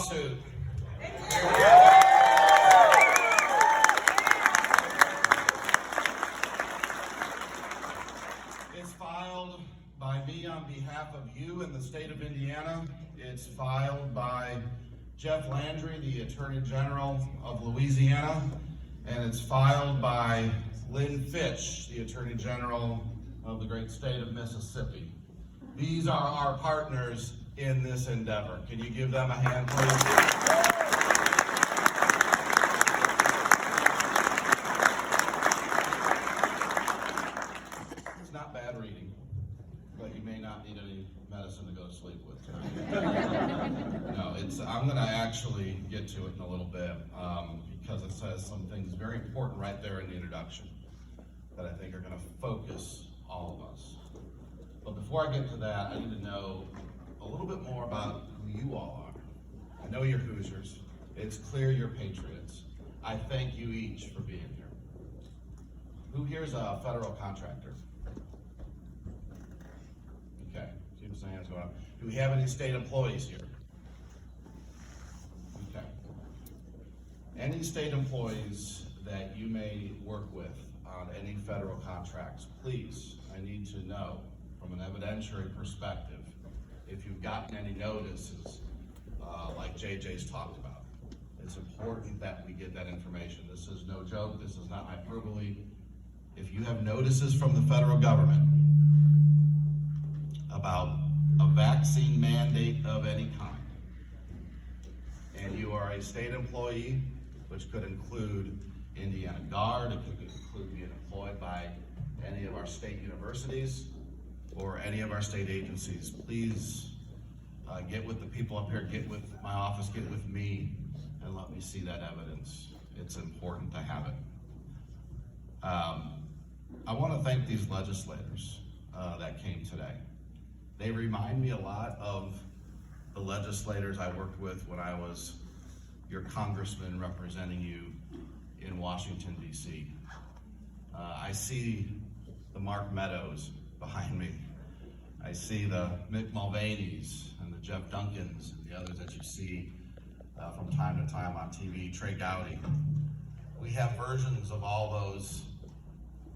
lawsuit? It's filed by me on behalf of you in the state of Indiana. It's filed by Jeff Landry, the Attorney General of Louisiana, and it's filed by Lynn Fitch, the Attorney General of the great state of Mississippi. These are our partners in this endeavor. Can you give them a hand, please? It's not bad reading, but you may not need any medicine to go to sleep with tonight. No, I'm going to actually get to it in a little bit because it says some things very important right there in the introduction that I think are going to focus all of us. But before I get to that, I need to know a little bit more about who you all are. I know you're Hoosiers. It's clear you're patriots. I thank you each for being here. Who here's a federal contractor? Okay, see some hands going up. Do we have any state employees here? Okay. Any state employees that you may work with on any federal contracts, please, I need to know from an evidentiary perspective if you've gotten any notices like JJ's talked about. It's important that we get that information. This is no joke, this is not hyperbole. If you have notices from the federal government about a vaccine mandate of any kind, and you are a state employee, which could include Indiana Guard, it could include being employed by any of our state universities or any of our state agencies, please get with the people up here, get with my office, get with me, and let me see that evidence. It's important to have it. I want to thank these legislators that came today. They remind me a lot of the legislators I worked with when I was your congressman representing you in Washington, D.C. I see the Mark Meadows behind me. I see the Mick Mulvaney's and the Jeff Duncans and the others that you see from time to time on TV, Trey Gowdy. We have versions of all those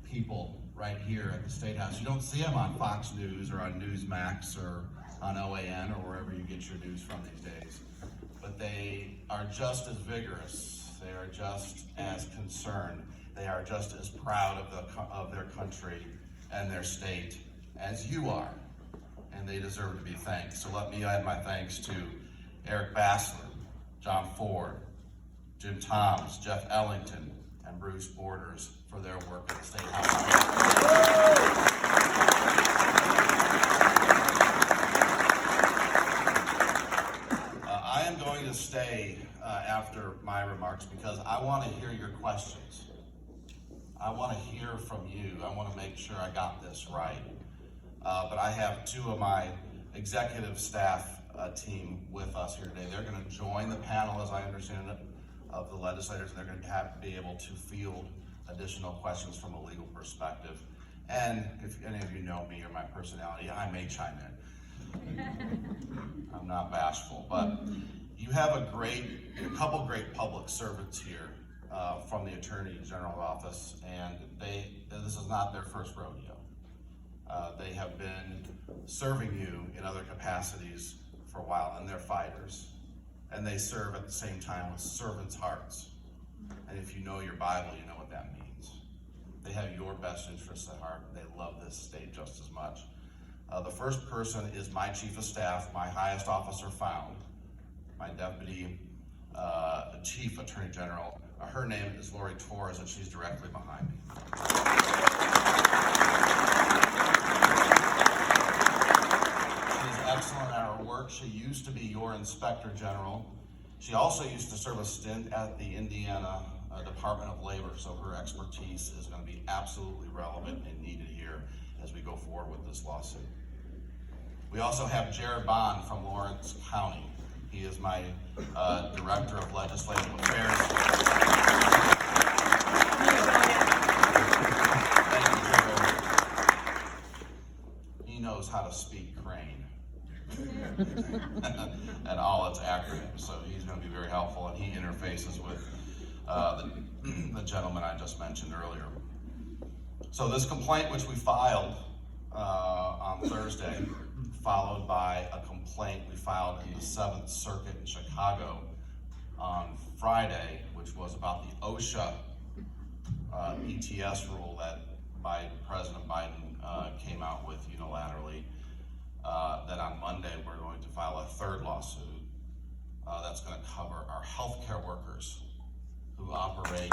people right here at the State House. You don't see them on Fox News or on Newsmax or on OAN or wherever you get your news from these days. But they are just as vigorous. They are just as concerned. They are just as proud of their country and their state as you are. And they deserve to be thanked. So let me add my thanks to Eric Bassler, John Ford, Jim Toms, Jeff Ellington, and Bruce Borders for their work at the State House. I am going to stay after my remarks because I want to hear your questions. I want to hear from you. I want to make sure I got this right. But I have two of my executive staff team with us here today. They're going to join the panel, as I understand it, of the legislators, and they're going to be able to field additional questions from a legal perspective. And if any of you know me or my personality, I may chime in. I'm not bashful, but you have a couple great public servants here from the Attorney General office, and this is not their first rodeo. They have been serving you in other capacities for a while, and they're fighters. And they serve at the same time with servants' hearts. And if you know your Bible, you know what that means. They have your best interests at heart. They love this state just as much. The first person is my Chief of Staff, my highest officer found, my Deputy Chief Attorney General. Her name is Lori Torres, and she's directly behind me. Excellent at her work. She used to be your Inspector General. She also used to serve a stint at the Indiana Department of Labor, so her expertise is going to be absolutely relevant and needed here as we go forward with this lawsuit. We also have Jared Bond from Lawrence County. He is my Director of Legislative Affairs. Thank you, Jared. He knows how to speak Crane. and all its acronyms. So he's going to be very helpful, and he interfaces with the gentleman I just mentioned earlier. So this complaint, which we filed on Thursday, followed by a complaint we filed in the 7th Circuit in Chicago on Friday, which was about the OSHA ETS rule that President Biden came out with unilaterally. That on Monday we're going to file a third lawsuit that's going to cover our healthcare workers who operate.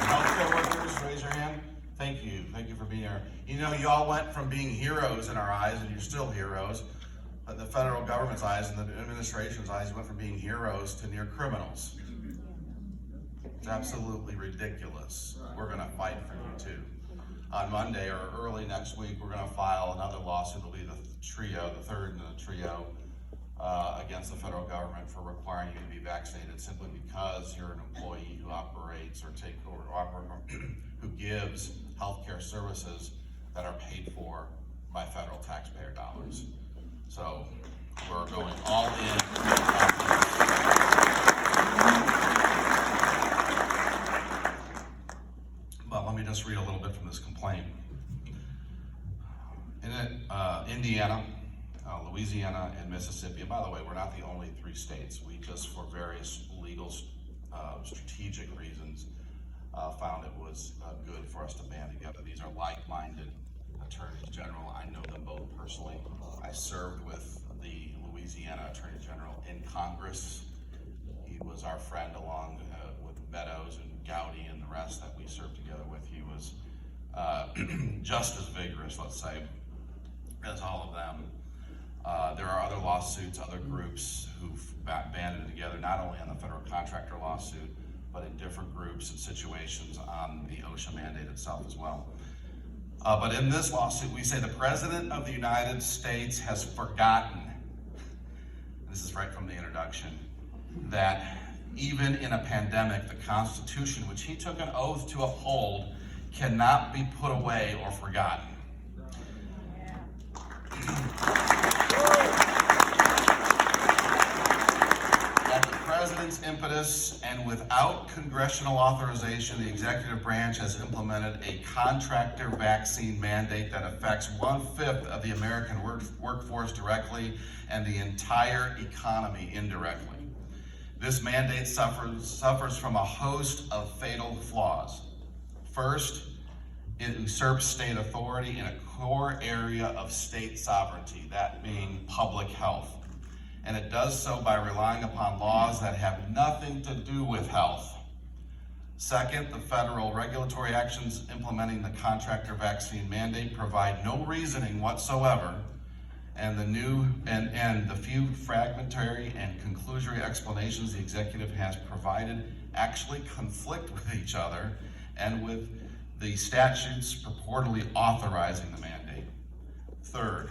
Healthcare workers, raise your hand. Thank you for being here. You know, you all went from being heroes in our eyes, and you're still heroes, but the federal government's eyes and the administration's eyes, you went from being heroes to near criminals. It's absolutely ridiculous. We're going to fight for you too. On Monday or early next week, we're going to file another lawsuit. It'll be the third in the trio, against the federal government for requiring you to be vaccinated simply because you're an employee who operates who gives healthcare services that are paid for by federal taxpayer dollars. So we're going all in. But let me just read a little bit from this complaint. In Indiana, Louisiana, and Mississippi, and by the way, we're not the only 3 states. We just, for various legal, strategic reasons, found it was good for us to band together. These are like-minded attorneys general. I know them both personally. I served with the Louisiana Attorney General in Congress. He was our friend along with Meadows and Gowdy and the rest that we served together with. He was just as vigorous, let's say, as all of them. There are other lawsuits, other groups who've banded together, not only on the federal contractor lawsuit, but in different groups and situations on the OSHA mandate itself as well. But in this lawsuit, we say the President of the United States has forgotten, this is right from the introduction, that even in a pandemic, the Constitution, which he took an oath to uphold, cannot be put away or forgotten. At the President's impetus and without congressional authorization, the executive branch has implemented a contractor vaccine mandate that affects 1/5 of the American workforce directly and the entire economy indirectly. This mandate suffers from a host of fatal flaws. First, it usurps state authority in a core area of state sovereignty, that being public health. And it does so by relying upon laws that have nothing to do with health. Second, the federal regulatory actions implementing the contractor vaccine mandate provide no reasoning whatsoever, and the few fragmentary and conclusory explanations the executive has provided actually conflict with each other and with the statutes purportedly authorizing the mandate. Third,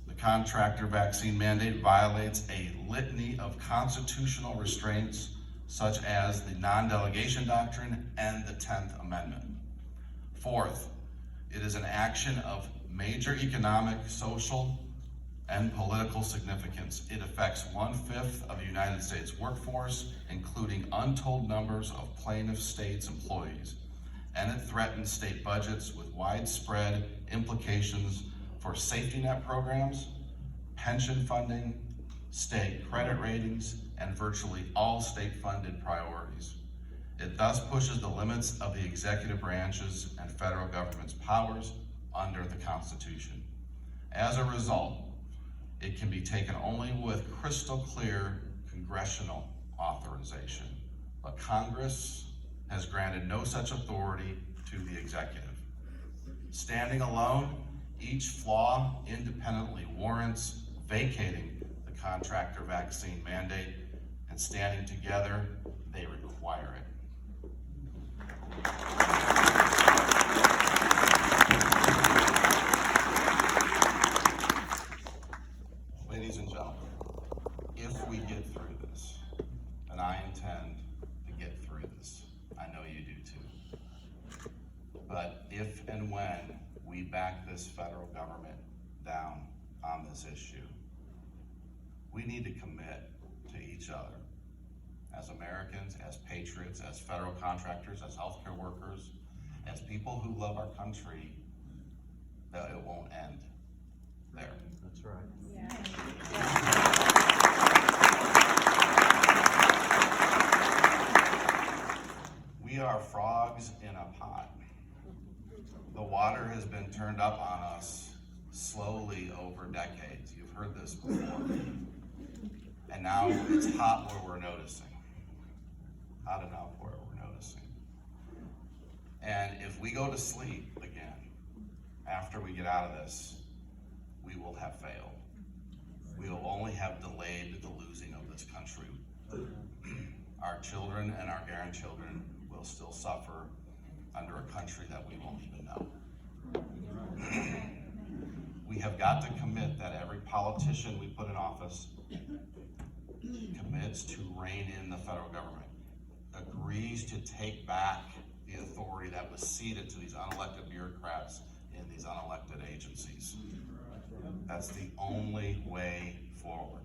the contractor vaccine mandate violates a litany of constitutional restraints, such as the non-delegation doctrine and the 10th Amendment. Fourth, it is an action of major economic, social, and political significance. It affects 1/5 of the United States workforce, including untold numbers of plaintiff states' employees. And it threatens state budgets with widespread implications for safety net programs, pension funding, state credit ratings, and virtually all state-funded priorities. It thus pushes the limits of the executive branch's and federal government's powers under the Constitution. As a result, it can be taken only with crystal clear congressional authorization. But Congress has granted no such authority to the executive. Standing alone, each flaw independently warrants vacating the contractor vaccine mandate, and standing together, they require it. Ladies and gentlemen, if we get through this, and I intend to get through this, I know you do too, but if and when we back this federal government down on this issue. We need to commit to each other as Americans, as patriots, as federal contractors, as healthcare workers, as people who love our country, that it won't end there. That's right. We are frogs in a pot. The water has been turned up on us slowly over decades. You've heard this before. And now it's hot where we're noticing. Hot enough where we're noticing. And if we go to sleep again, after we get out of this, we will have failed. We will only have delayed the losing of this country. Our children and our grandchildren will still suffer under a country that we won't even know. We have got to commit that every politician we put in office commits to rein in the federal government, agrees to take back the authority that was ceded to these unelected bureaucrats in these unelected agencies. That's the only way forward.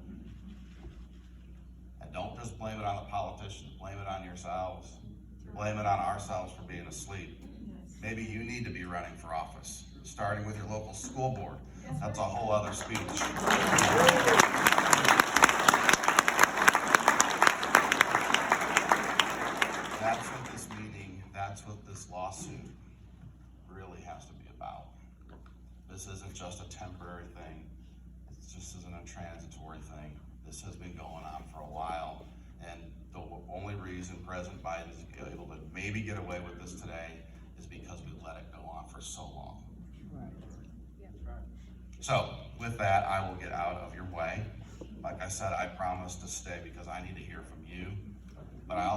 And don't just blame it on the politicians, blame it on yourselves. Blame it on ourselves for being asleep. Maybe you need to be running for office, starting with your local school board. That's a whole other speech. That's what this meeting, that's what this lawsuit really has to be about. This isn't just a temporary thing. It just isn't a transitory thing. This has been going on for a while, and the only reason President Biden is able to maybe get away with this today is because we let it go on for so long. Right. So with that, I will get out of your way. Like I said, I promise to stay because I need to hear from you, but I